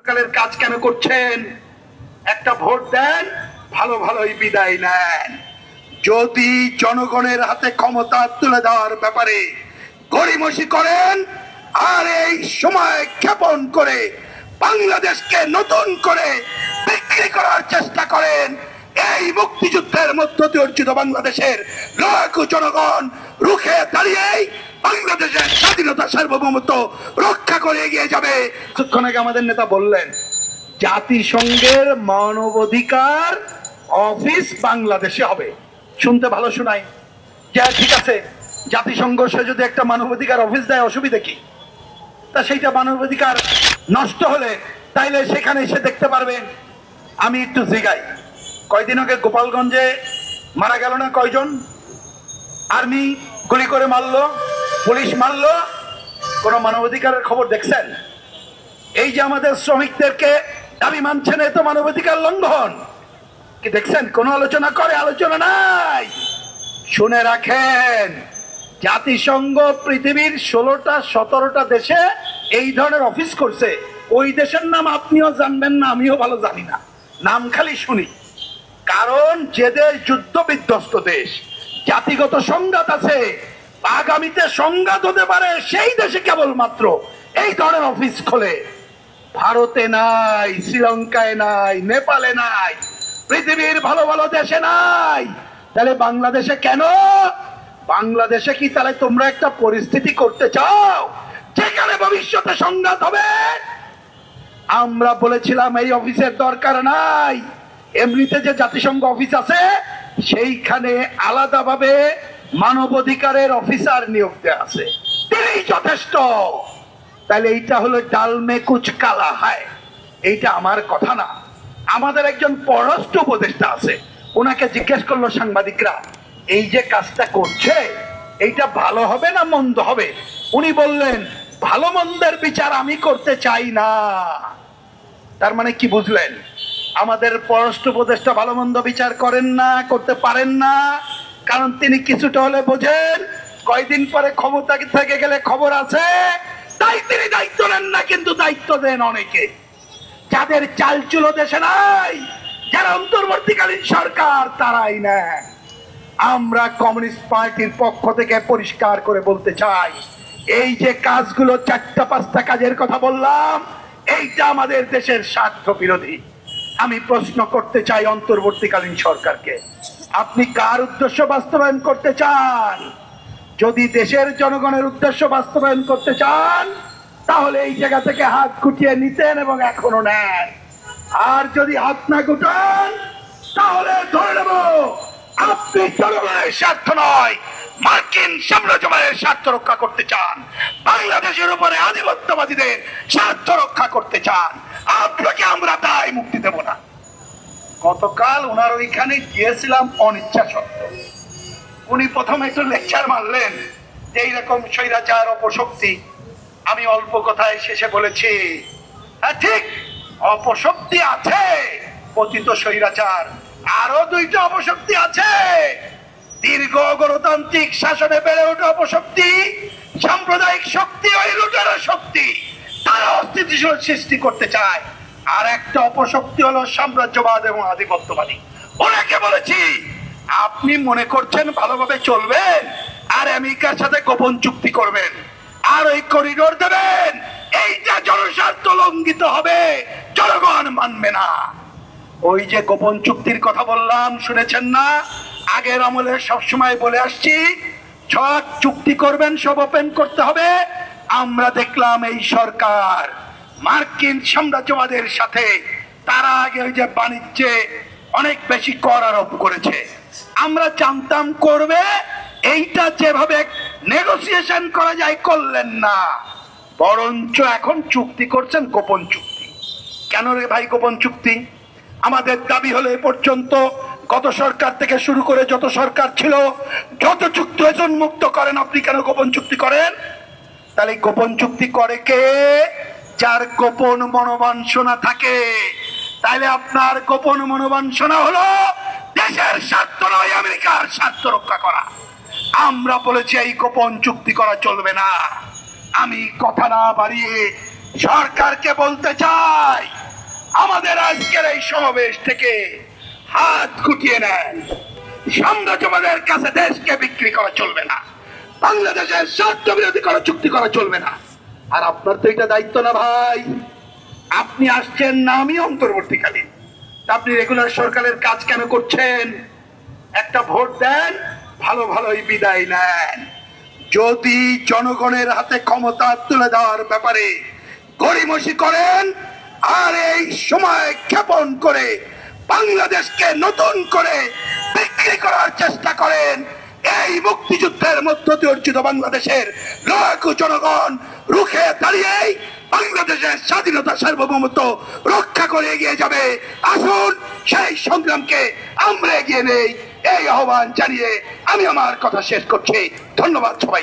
কালের কাজ কেন করছেন? একটা ভোট দেন, ভালো ভালোই বিদায় নেন। যদি জনগণের হাতে ক্ষমতা তুলে দেওয়ার ব্যাপারে গড়িমসি করেন আর এই সময় ক্ষেপণ করে বাংলাদেশকে নতুন করে বিক্রি করার চেষ্টা করেন, এই মুক্তিযুদ্ধের মধ্য দিয়ে অর্জিত বাংলাদেশের লড়াকু জনগণ রুখে দাঁড়িয়েই বাংলাদেশের স্বাধীনতা সার্বভৌমত্ব রক্ষা করে এগিয়ে যাবে। কিছুক্ষণ আগে আমাদের নেতা বললেন জাতিসংঘের মানবাধিকার অফিস বাংলাদেশে হবে। শুনতে ভালো শোনায় যে ঠিক আছে, জাতিসংঘ সে যদি একটা মানবাধিকার অফিস দেয় অসুবিধা কি? তা সেইটা মানবাধিকার নষ্ট হলে তাইলে সেখানে এসে দেখতে পারবেন। আমি একটু জিগাই, কয়দিন আগে গোপালগঞ্জে মারা গেল না কয়জন? আর্মি গুলি করে মারলো, পুলিশ মারলো, কোন মানবাধিকারের খবর দেখছেন? এই যে আমাদের শ্রমিকদেরকে দাবি মানছেন, এ তো মানবাধিকার লঙ্ঘন। কি দেখছেন? কোন আলোচনা করে? আলোচনা নাই। শুনে রাখেন, জাতিসংঘ পৃথিবীর 16টা 17টা দেশে এই ধরনের অফিস করছে। ওই দেশের নাম আপনিও জানবেন না, আমিও ভালো জানি না, নাম খালি শুনি। কারণ যে দেশ যুদ্ধ বিধ্বস্ত দেশ, জাতিগত সংঘাত আছে, আগামীতে সংঘাত হতে পারে, সেই দেশে কেবলমাত্র এই ধরনের অফিস খোলে। ভারতে নাই, শ্রীলঙ্কায় নাই, নেপালে নাই, পৃথিবীর ভালো ভালো দেশে নাই। তাহলে বাংলাদেশে কেন? বাংলাদেশে কি তাহলে তোমরা একটা পরিস্থিতি করতে চাও যেখানে ভবিষ্যতে সংঘাত হবে? আমরা বলেছিলাম এই অফিসের দরকার নাই। এমনিতে যে জাতিসংঘ অফিস আছে সেইখানে আলাদাভাবে মানবাধিকারের অফিসার নিয়োগ দেওয়া আছে, তিনি যথেষ্ট। তাহলে এইটা হলো ডাল মে কুচ কালা হয়, এইটা আমার কথা না। আমাদের একজন পররাষ্ট্র উপদেষ্টা আছে, ওনাকে জিজ্ঞেস করলো সাংবাদিকরা, এই যে কাজটা করছে এইটা ভালো হবে না মন্দ হবে? উনি বললেন ভালো মন্দের বিচার আমি করতে চাই না। তার মানে কি বুঝলেন? আমাদের পররাষ্ট্র উপদেষ্টা ভালো মন্দ বিচার করেন না, করতে পারেন না, কারণ তিনি কিছুটা হলে বোঝেন কয়দিন পরে ক্ষমতা থেকে গেলে খবর আছে, তাই তিনি দায়িত্ব নেন না, কিন্তু দায়িত্ব দেন অনেকে যাদের চালচুলো দেশে নাই, যারা অন্তর্বর্তীকালীন সরকার, তারাই নেন। আমরা কমিউনিস্ট পার্টির পক্ষ থেকে পরিষ্কার করে বলতে চাই, এই যে কাজগুলো 4টা 5টা কাজের কথা বললাম, এইটা আমাদের দেশের স্বার্থ বিরোধী। আমি প্রশ্ন করতে চাই অন্তর্বর্তীকালীন সরকারকে, আপনি কার উদ্দেশ্য বাস্তবায়ন করতে চান? যদি দেশের জনগণের উদ্দেশ্য বাস্তবায়ন করতে চান তাহলে এই জায়গা থেকে হাত গুটিয়ে নিতেন এবং এখনো নেন। আর যদি হাত না গুটান তাহলে ধরে নেব আপনি জনগণের স্বার্থ নয়, মার্কিন সাম্রাজ্যবাদের স্বার্থ রক্ষা করতে চান, বাংলাদেশের উপরে আধিপত্যবাদীদের স্বার্থ রক্ষা করতে চান। আপনাকে আমরা তাই মুক্তি দেব না। গতকাল ওনার ওইখানে গিয়েছিলাম অনিচ্ছা সত্ত্বেও। উনি প্রথমে একটু লেকচার মারলেন যে এইরকম স্বৈরাচার অপশক্তি। আমি অল্প কথায় শেষে বলেছি, হ্যাঁ ঠিক, অপশক্তি আছে, পতিত স্বৈরাচার, আরো 2টা অপশক্তি আছে। দীর্ঘ গণতান্ত্রিক শাসনে বেড়ে ওঠা অপশক্তি, সাম্প্রদায়িক শক্তি, ওই লুটেরা শক্তি, তারা অস্থিতিশীল সৃষ্টি করতে চায়। আর একটা অপশক্তি হলো সাম্রাজ্যবাদ এবং আধিপত্যবাদী। ওনাকে বলেছি, আপনি মনে করছেন ভালোভাবে চলবেন আর আমেরিকার সাথে গোপন চুক্তি করবেন আর ওই করিডোর দেবেন, এইটা জনস্বার্থ লঙ্ঘিত হবে, জনগণ মানবে না। ওই যে গোপন চুক্তির কথা বললাম, শুনেছেন না? আগের আমলে সবসময় বলে আসছি, সব চুক্তি করবেন সব ওপেন করতে হবে। আমরা দেখলাম এই সরকার মার্কিন সাম্রাজ্যবাদের সাথে তারা আগে ওই যে বাণিজ্যে অনেক বেশি কর আরোপ করেছে। আমরা জানতাম করবে, এইটা যেভাবে নেগোসিয়েশন করা যায় করলেন না, বরঞ্চ এখন চুক্তি করছেন গোপন চুক্তি। কেন রে ভাই গোপন চুক্তি? আমাদের দাবি হলো এ পর্যন্ত গত সরকার থেকে শুরু করে যত সরকার ছিল যত চুক্তি হয়েছে উন্মুক্ত করেন, আপনি কেন গোপন চুক্তি করেন? তাহলে গোপন চুক্তি করে কে? যার গোপন মনোবাঞ্ছনা থাকে। তাইলে আপনার গোপন মনোবাঞ্ছনা হলো দেশের স্বার্থ নয়, আমেরিকার স্বার্থ রক্ষা করা। আমরা বলেছি এই গোপন চুক্তি করা চলবে না। আমি কথা না বাড়িয়ে সরকারকে বলতে চাই, আমাদের আজকের এই সমাবেশ থেকে হাত গুটিয়ে নেন। সাম্রাজ্যবাদের কাছে দেশকে বিক্রি করা চলবে না, বাংলাদেশের স্বার্থ বিরোধী করা চুক্তি করা চলবে না। আর আপনার তো এটা দায়িত্ব না ভাই, আপনি আসছেন নামই অন্তর্বর্তীকালীন, আপনি রেগুলার সরকারের কাজ কেন করছেন? একটা ভোট দেন, ভালো ভালোই বিদায় নেন। যদি জনগণের হাতে ক্ষমতা তুলে দেওয়ার ব্যাপারে গড়িমসি করেন আর এই সময় ক্ষেপণ করে বাংলাদেশকে নতুন করে বিক্রি করার চেষ্টা করেন, এই মুক্তিযুদ্ধের মধ্য দিয়ে অর্জিত বাংলাদেশের লড়াকু জনগণ রুখে দাঁড়িয়ে বাংলাদেশের স্বাধীনতা সার্বভৌমত্ব রক্ষা করে এগিয়ে যাবে। আসুন সেই সংগ্রামকে আমরা এগিয়ে নেই, এই আহ্বান জানিয়ে আমি আমার কথা শেষ করছি। ধন্যবাদ সবাই।